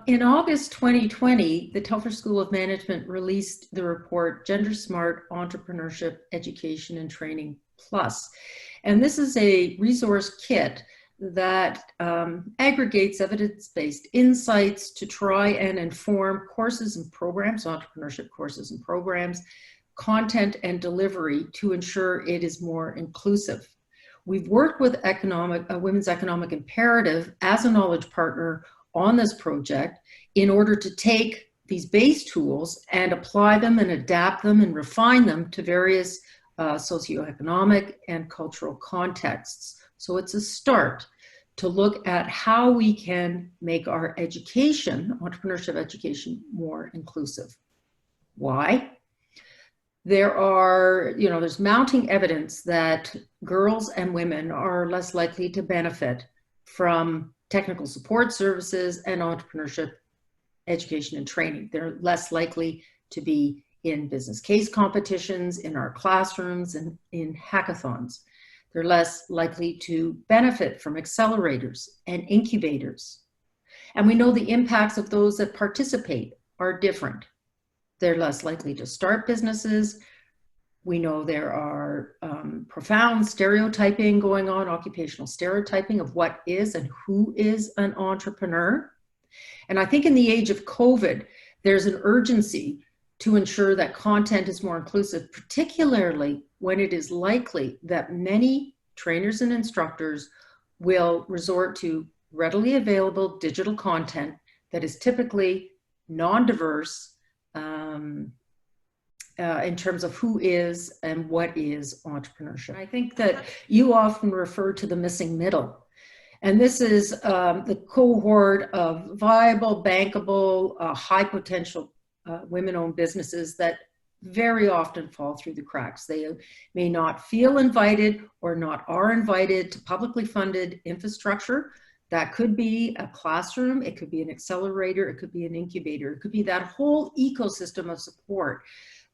In August 2020, the Telfer School of Management released the report Gender Smart Entrepreneurship Education and Training Plus. And this is a resource kit that aggregates evidence-based insights to try and inform courses and programs, entrepreneurship courses and programs, content and delivery to ensure it is more inclusive. We've worked with Women's Economic Imperative as a knowledge partner on this project in order to take these base tools and apply them and adapt them and refine them to various socioeconomic and cultural contexts. So it's a start to look at how we can make our education, entrepreneurship education, more inclusive. Why? There's mounting evidence that girls and women are less likely to benefit from technical support services and entrepreneurship education and training. They're less likely to be in business case competitions, in our classrooms, and in hackathons. They're less likely to benefit from accelerators and incubators. And we know the impacts of those that participate are different. They're less likely to start businesses. We know there are profound stereotyping going on, occupational stereotyping of what is and who is an entrepreneur. And I think in the age of COVID, there's an urgency to ensure that content is more inclusive, particularly when it is likely that many trainers and instructors will resort to readily available digital content that is typically non-diverse in terms of who is and what is entrepreneurship. I think that you often refer to the missing middle. And this is the cohort of viable, bankable, high potential women-owned businesses that very often fall through the cracks. They may not feel invited or not are invited to publicly funded infrastructure. That could be a classroom, it could be an accelerator, it could be an incubator, it could be that whole ecosystem of support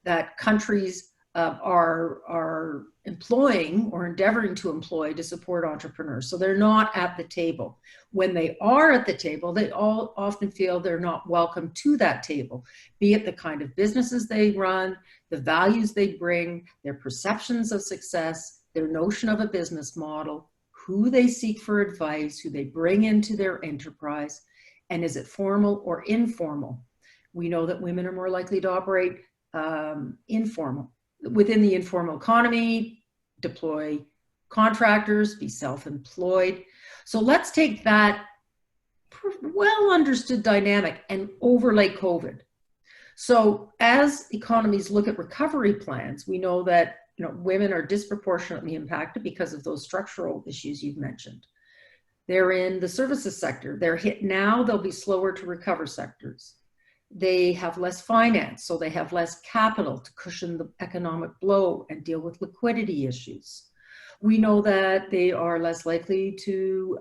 that countries are employing or endeavoring to employ to support entrepreneurs. So they're not at the table. When they are at the table, they all often feel they're not welcome to that table, be it the kind of businesses they run, the values they bring, their perceptions of success, their notion of a business model, who they seek for advice, who they bring into their enterprise, and is it formal or informal? We know that women are more likely to operate informal. Within the informal economy, deploy contractors, be self-employed. So let's take that well understood dynamic and overlay COVID. So as economies look at recovery plans, we know that women are disproportionately impacted because of those structural issues you've mentioned. They're in the services sector. They're hit now, they'll be slower to recover sectors. They have less finance, so they have less capital to cushion the economic blow and deal with liquidity issues. We know that they are less likely to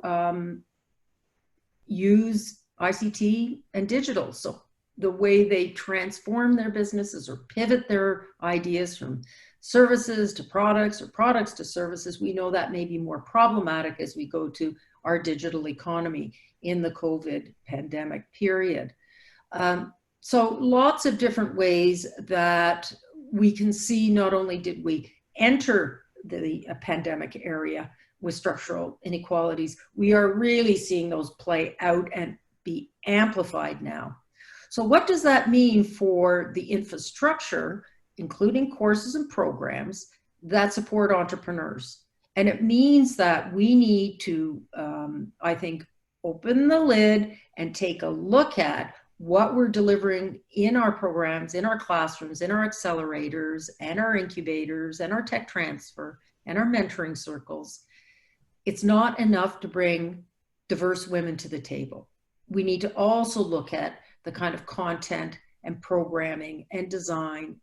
use ICT and digital. So the way they transform their businesses or pivot their ideas from services to products or products to services, we know that may be more problematic as we go to our digital economy in the COVID pandemic period. So lots of different ways that we can see not only did we enter the pandemic area with structural inequalities, we are really seeing those play out and be amplified now. So what does that mean for the infrastructure, including courses and programs that support entrepreneurs? And it means that we need to, I think, open the lid and take a look at what we're delivering in our programs, in our classrooms, in our accelerators, and our incubators, and our tech transfer, and our mentoring circles. It's not enough to bring diverse women to the table. We need to also look at the kind of content and programming and design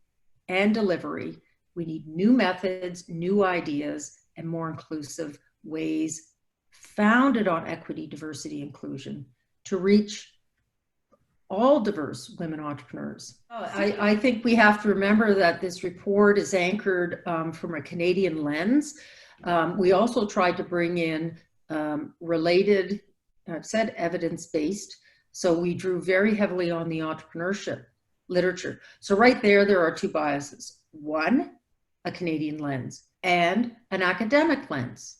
and delivery. We need new methods, new ideas, and more inclusive ways founded on equity, diversity, inclusion to reach all diverse women entrepreneurs. I think we have to remember that this report is anchored from a Canadian lens. We also tried to bring in related, I've said evidence-based So we drew very heavily on the entrepreneurship literature. So right there are two biases. One, a Canadian lens, and an academic lens.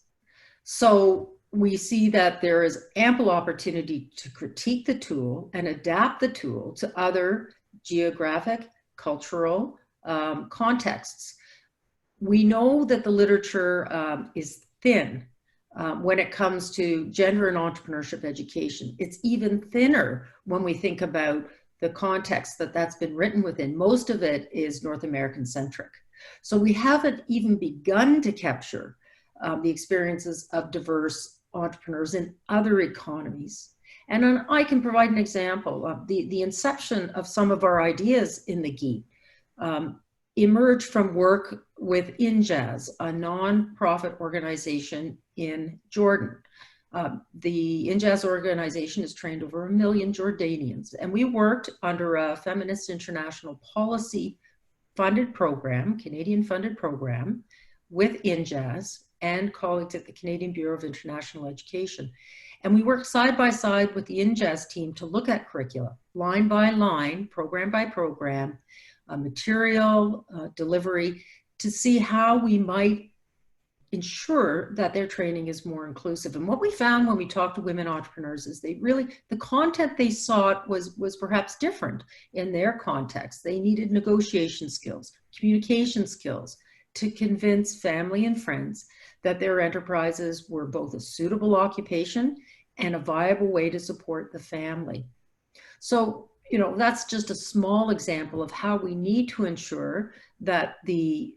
So we see that there is ample opportunity to critique the tool and adapt the tool to other geographic, cultural contexts. We know that the literature is thin when it comes to gender and entrepreneurship education. It's even thinner when we think about the context that that's been written within. Most of it is North American centric. So we haven't even begun to capture the experiences of diverse entrepreneurs in other economies. And I can provide an example of the inception of some of our ideas in the GEET. Emerged from work with Injaz, a non-profit organization in Jordan. The Injaz organization has trained over 1 million Jordanians, and we worked under a Feminist International Policy funded program, Canadian funded program, with Injaz and colleagues at the Canadian Bureau of International Education. And we worked side by side with the Injaz team to look at curricula, line by line, program by program, material delivery, to see how we might ensure that their training is more inclusive. And what we found when we talked to women entrepreneurs is the content they sought was perhaps different in their context. They needed negotiation skills, communication skills to convince family and friends that their enterprises were both a suitable occupation and a viable way to support the family. So, that's just a small example of how we need to ensure that the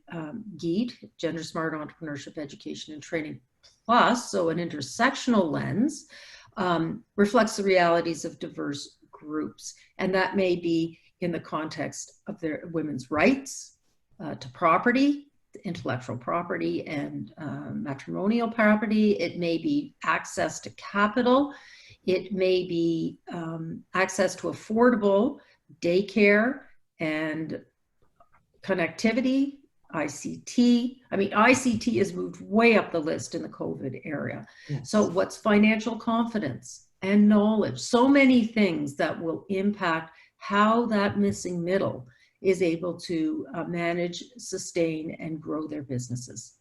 GEET, Gender Smart Entrepreneurship Education and Training Plus, so an intersectional lens, reflects the realities of diverse groups. And that may be in the context of their women's rights to property, intellectual property and matrimonial property. It may be access to capital. It may be access to affordable daycare and connectivity, ICT. I mean, ICT has moved way up the list in the COVID era. Yes. So what's financial confidence and knowledge? So many things that will impact how that missing middle is able to manage, sustain, and grow their businesses.